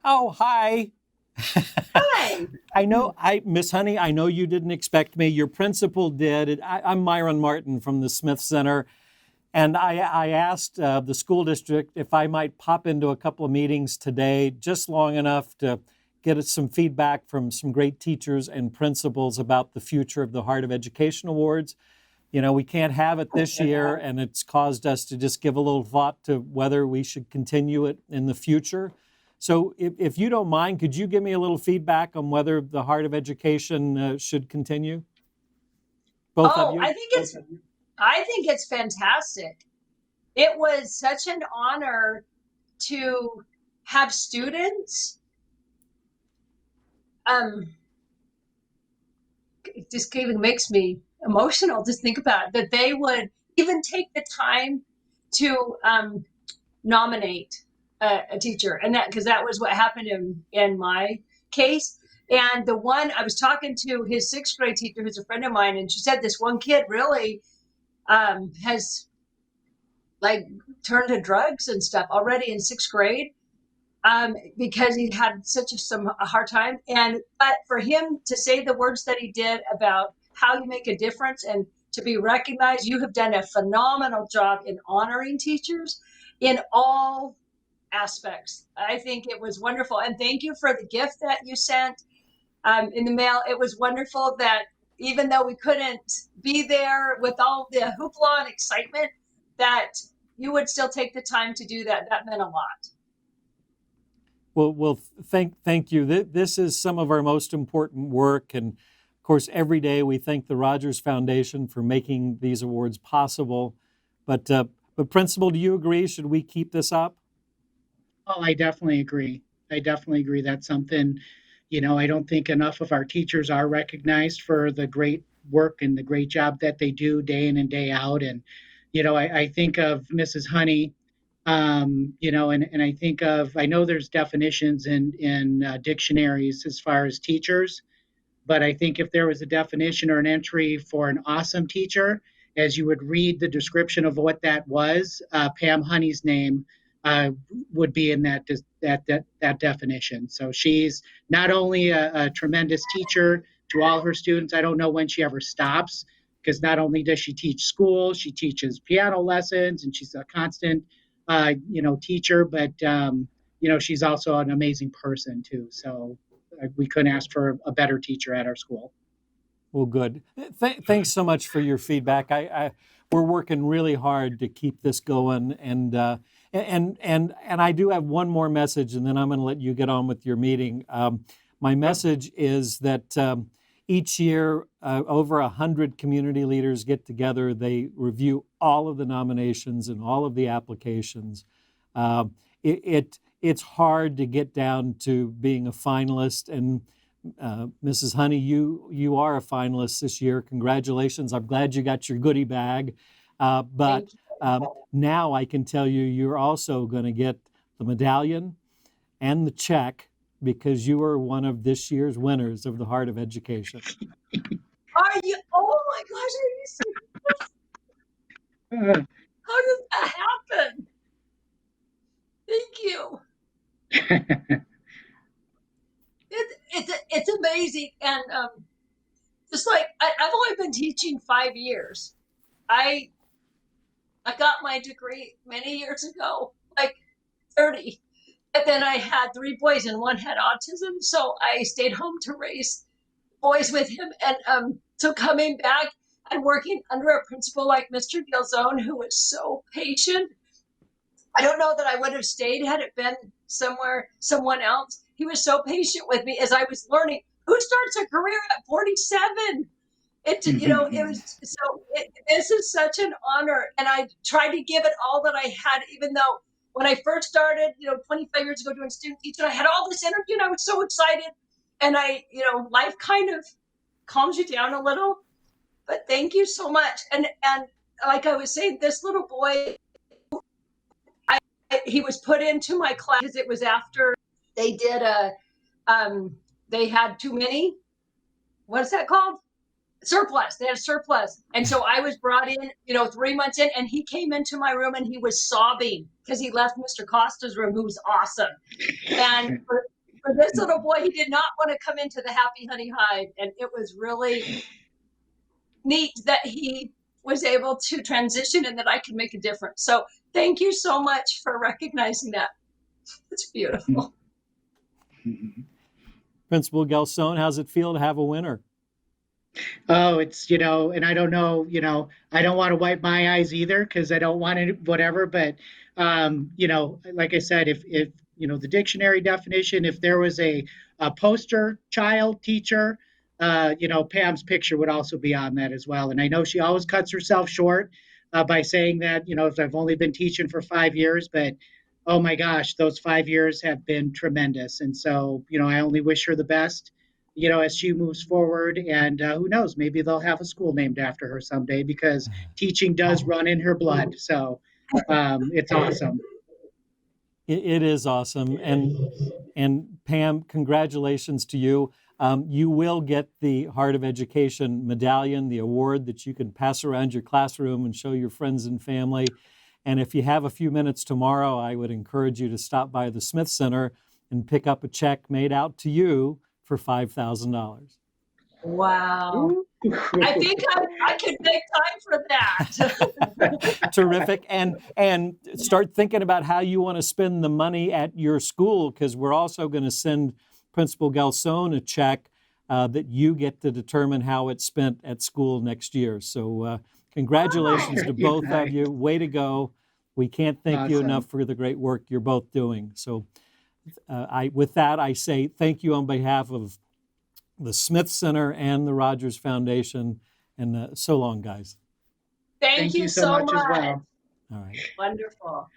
Oh, hi. Hi. Miss Honey, I know you didn't expect me. Your principal did. I'm Myron Martin from the Smith Center. And I asked the school district if I might pop into a couple of meetings today, just long enough to get us some feedback from some great teachers and principals about the future of the Heart of Education Awards. You know, we can't have it this year, and it's caused us to just give a little thought to whether we should continue it in the future. So if you don't mind, could you give me a little feedback on whether the Heart of Education should continue? Both of Oh, you? I think it's fantastic. It was such an honor to have students. Um, it just even makes me emotional to think about it, that they would even take the time to nominate a teacher, and that because that was what happened in my case. And the one I was talking to his sixth grade teacher, who's a friend of mine, and she said this one kid really has like turned to drugs and stuff already in sixth grade, because he had such a hard time. And but for him to say the words that he did about how you make a difference and to be recognized, you have done a phenomenal job in honoring teachers in all aspects. I think it was wonderful, and thank you for the gift that you sent in the mail. It was wonderful that even though we couldn't be there with all the hoopla and excitement, that you would still take the time to do that. That meant a lot. Well, thank you. This is some of our most important work, and of course, every day we thank the Rogers Foundation for making these awards possible. But Principal, do you agree? Should we keep this up? Oh, I definitely agree. I definitely agree. That's something, I don't think enough of our teachers are recognized for the great work and the great job that they do day in and day out. And, I think of Mrs. Honey, and I think of, I know there's definitions in dictionaries as far as teachers, but I think if there was a definition or an entry for an awesome teacher, as you would read the description of what that was, Pam Honey's name uh, would be in that definition. So she's not only a tremendous teacher to all her students. I don't know when she ever stops, because not only does she teach school, she teaches piano lessons, and she's a constant, teacher. But she's also an amazing person too. So we couldn't ask for a better teacher at our school. Well, good. Thanks so much for your feedback. We're working really hard to keep this going, and I do have one more message, and then I'm going to let you get on with your meeting. My message is that each year, over 100 community leaders get together. They review all of the nominations and all of the applications. It's hard to get down to being a finalist, and Mrs. Honey, you are a finalist this year. Congratulations. I'm glad you got your goodie bag. But now I can tell you, you're also going to get the medallion and the check because you are one of this year's winners of the Heart of Education. Are you? Oh my gosh, are you serious? How did that happen? Thank you. It's amazing, and just like I've only been teaching 5 years. I got my degree many years ago, like 30. And then I had three boys and one had autism. So I stayed home to raise boys with him. And so coming back and working under a principal like Mr. Gilzone, who was so patient, I don't know that I would have stayed had it been someone else. He was so patient with me as I was learning. Who starts a career at 47? It was so. This is such an honor, and I tried to give it all that I had. Even though when I first started, 25 years ago doing student teaching, I had all this energy and I was so excited. And life kind of calms you down a little. But thank you so much. And like I was saying, this little boy, he was put into my class because it was after they did they had too many. What's that called? Surplus. They had a surplus. And so I was brought in, 3 months in, and he came into my room and he was sobbing because he left Mr. Costa's room, who was awesome. And for this little boy, he did not want to come into the Happy Honey Hive, and it was really neat that he was able to transition and that I could make a difference. So thank you so much for recognizing that. It's beautiful. Principal Galson, how's it feel to have a winner? Oh, it's, and I don't know, I don't want to wipe my eyes either because I don't want it, whatever. But, like I said, if the dictionary definition, if there was a poster child teacher, Pam's picture would also be on that as well. And I know she always cuts herself short by saying that, I've only been teaching for 5 years, but oh my gosh, those 5 years have been tremendous. And so, I only wish her the best, as she moves forward. And who knows, maybe they'll have a school named after her someday because teaching does run in her blood. So it's awesome. It is awesome. And Pam, congratulations to you. You will get the Heart of Education medallion, the award that you can pass around your classroom and show your friends and family. And if you have a few minutes tomorrow, I would encourage you to stop by the Smith Center and pick up a check made out to you for $5,000. Wow. I think I could make time for that. Terrific. And start thinking about how you want to spend the money at your school, because we're also going to send Principal Galson a check that you get to determine how it's spent at school next year. So congratulations to both of you. Way to go. We can't thank you enough for the great work you're both doing. So with that, I say thank you on behalf of the Smith Center and the Rogers Foundation. And so long, guys. Thank you so much. as well. All right. Wonderful.